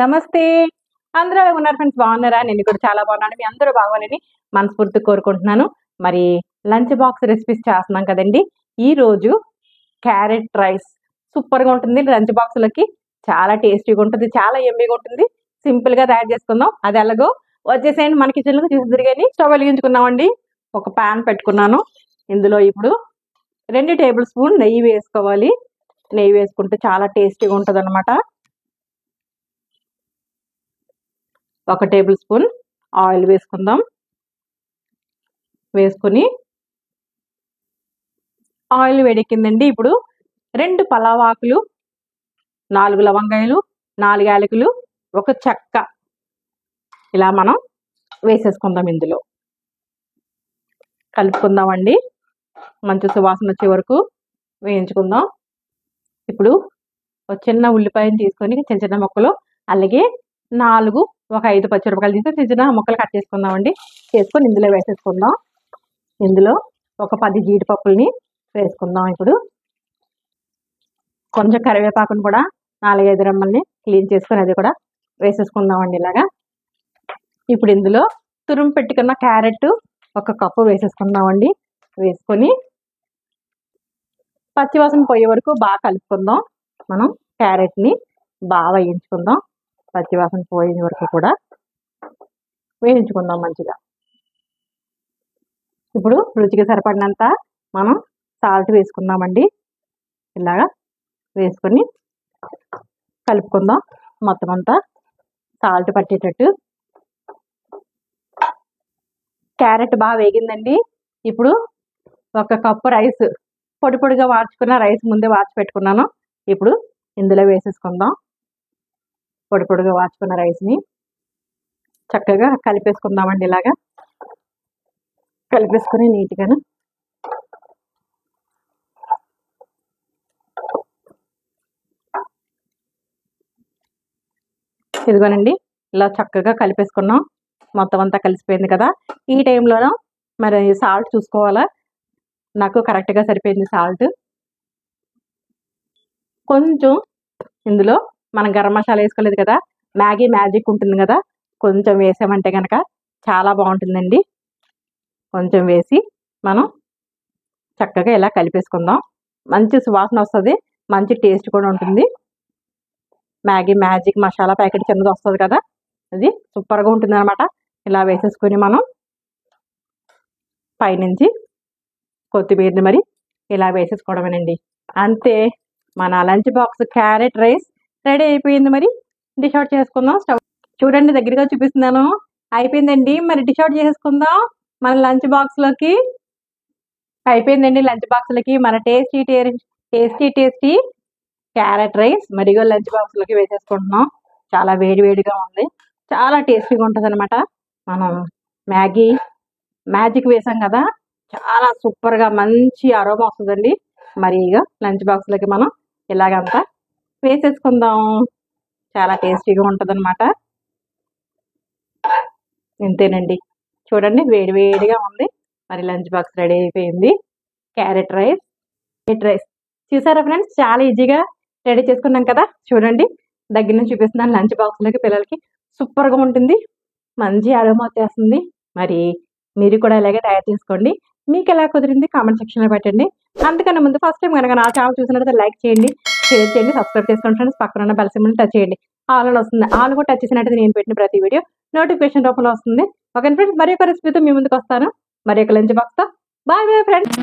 నమస్తే. అందరూ ఎలా ఉన్నారు ఫ్రెండ్స్? బాగున్నారా? నేను కూడా చాలా బాగున్నాను. మీ అందరూ బాగోవాలని మనస్ఫూర్తిగా కోరుకుంటున్నాను. మరి లంచ్ బాక్స్ రెసిపీస్ చేస్తున్నాం కదండీ! ఈరోజు క్యారెట్ రైస్ సూపర్‌గా ఉంటుంది. లంచ్ బాక్స్‌లకి చాలా టేస్టీగా ఉంటుంది. చాలా యమ్మీగా ఉంటుంది. సింపుల్‌గా తయారు చేసుకుందాం. అది ఎలాగో వచ్చేసేయండి మన కిచెన్‌లోకి చూద్దురు గాని. స్టవ్ వెలిగించుకుందామండి. ఒక పాన్ పెట్టుకున్నాను. ఇందులో ఇప్పుడు 2 టేబుల్ స్పూన్ నెయ్యి వేసుకోవాలి. నెయ్యి వేసుకుంటే చాలా టేస్టీగా ఉంటదనమాట. 1 టేబుల్ స్పూన్ ఆయిల్ వేసుకుందాం. వేసుకొని ఆయిల్ వేడెక్కిందండి. ఇప్పుడు 2 పలావ్ ఆకులు, 4 లవంగాయలు, 4 యాలకులు, ఒక చెక్క ఇలా మనం వేసేసుకుందాం. ఇందులో కలుపుకుందామండి. మంచి సువాసన వచ్చే వరకు వేయించుకుందాం. ఇప్పుడు ఒక చిన్న ఉల్లిపాయను తీసుకొని చిన్న చిన్న ముక్కలు, అలాగే 5 పచ్చిమిరపకాయలు తీసి చిన్న చిన్న ముక్కలు కట్ చేసుకుందామండి. చేసుకొని ఇందులో వేసేసుకుందాం. ఇందులో ఒక 10 జీడిపప్పుల్ని వేసుకుందాం. ఇప్పుడు కొంచెం కరివేపాకును కూడా 4-5 రెమ్మల్ని క్లీన్ చేసుకొని అది కూడా వేసేసుకుందామండి ఇలాగా. ఇప్పుడు ఇందులో తురుము పెట్టుకున్న క్యారెట్ 1 కప్పు వేసేసుకుందామండి. వేసుకొని పచ్చివాసన పోయే వరకు బాగా కలుపుకుందాం. మనం క్యారెట్ని బాగా వేయించుకుందాం. పచ్చివాసన పోయే వరకు కూడా వేయించుకుందాం మంచిగా. ఇప్పుడు రుచికి సరిపడినంత మనం సాల్ట్ వేసుకుందామండి. ఇలాగా వేసుకొని కలుపుకుందాం. మొత్తం అంతా సాల్ట్ పట్టేటట్టు. క్యారెట్ బాగా వేగిందండి. ఇప్పుడు 1 కప్పు రైస్, పొడి పొడిగా వార్చుకున్న రైస్ ముందే వార్చి పెట్టుకున్నాను. ఇప్పుడు ఇందులో వేసేసుకుందాం. పొడి పొడిగా వార్చుకున్న రైస్ని చక్కగా కలిపేసుకుందామండి. ఇలాగా కలిపేసుకొని నీట్గాను ఇదిగోనండి ఇలా చక్కగా కలిపేసుకున్నాం. మొత్తం అంతా కలిసిపోయింది కదా. ఈ టైంలోనూ మరి సాల్ట్ చూసుకోవాలా. నాకు కరెక్ట్గా సరిపోయింది సాల్ట్. కొంచెం ఇందులో మనం గరం మసాలా వేసుకోలేదు కదా, మ్యాగీ మ్యాజిక్ ఉంటుంది కదా, కొంచెం వేసామంటే కనుక చాలా బాగుంటుందండి. కొంచెం వేసి మనం చక్కగా ఇలా కలిపేసుకుందాం. మంచి సువాసన వస్తుంది, మంచి టేస్ట్ కూడా ఉంటుంది. మ్యాగీ మ్యాజిక్ మసాలా ప్యాకెట్ చిన్నది వస్తుంది కదా, అది సూపర్గా ఉంటుంది అనమాట. ఇలా వేసేసుకొని మనం పైనుంచి కొత్తిమీరని మరి ఇలా వేసేసుకోవడమేనండి. అంతే, మన lunch box carrot rice ready అయిపోయింది. మరి డిష్ అవుట్ చేసుకుందాం. స్టవ్ చూడండి, దగ్గరగా చూపిస్తున్నాను. అయిపోయిందండి. మరి డిష్ అవుట్ చేసుకుందాం. మన లంచ్ బాక్స్లోకి అయిపోయిందండి. లంచ్ బాక్స్లోకి మన టేస్టీ క్యారెట్ రైస్ మరిగో లంచ్ బాక్స్లోకి వేసేసుకుంటున్నాం. చాలా వేడివేడిగా ఉంది, చాలా టేస్టీగా ఉంటుంది అనమాట. మనం మ్యాజిక్ వేసాం కదా, చాలా సూపర్గా మంచి అరోమా వస్తుందండి. మరి ఇక లంచ్ బాక్స్లోకి మనం ఇలాగంతా వేసేసుకుందాం. చాలా టేస్టీగా ఉంటుంది అనమాట. ఇంతేనండి. చూడండి, వేడివేడిగా ఉంది. మరి లంచ్ బాక్స్ రెడీ అయిపోయింది. క్యారెట్ రైస్ చూసారా ఫ్రెండ్స్? చాలా ఈజీగా రెడీ చేసుకున్నాం కదా. చూడండి, దగ్గర నుంచి చూపిస్తున్నాను. లంచ్ బాక్స్లోకి పిల్లలకి సూపర్గా ఉంటుంది, మంచి అరోమా వచ్చేస్తుంది. మరి మీరు కూడా ఇలాగే తయారు చేసుకోండి. మీకు ఎలా కుదిరింది కామెంట్ సెక్షన్లో పెట్టండి. అంతకన్నా ముందు ఫస్ట్ టైం కనుక నా ఛానల్ చూసినట్లయితే లైక్ చేయండి, షేర్ చేయండి, సబ్స్క్రైబ్ చేసుకోండి ఫ్రెండ్స్. పక్కన ఉన్న బెల్ సింబల్ని టచ్ చేయండి. ఆల్ అని వస్తుంది. ఆల్ కూడా టచ్ చేసినట్టయితే నేను పెట్టిన ప్రతి వీడియో నోటిఫికేషన్ రూపంలో వస్తుంది. ఓకే ఫ్రెండ్స్, మరి ఒక రెసిపీతో మీ ముందుకు వస్తాను. మరి ఒక లంచ్ బాక్స్తో. Bye bye friends.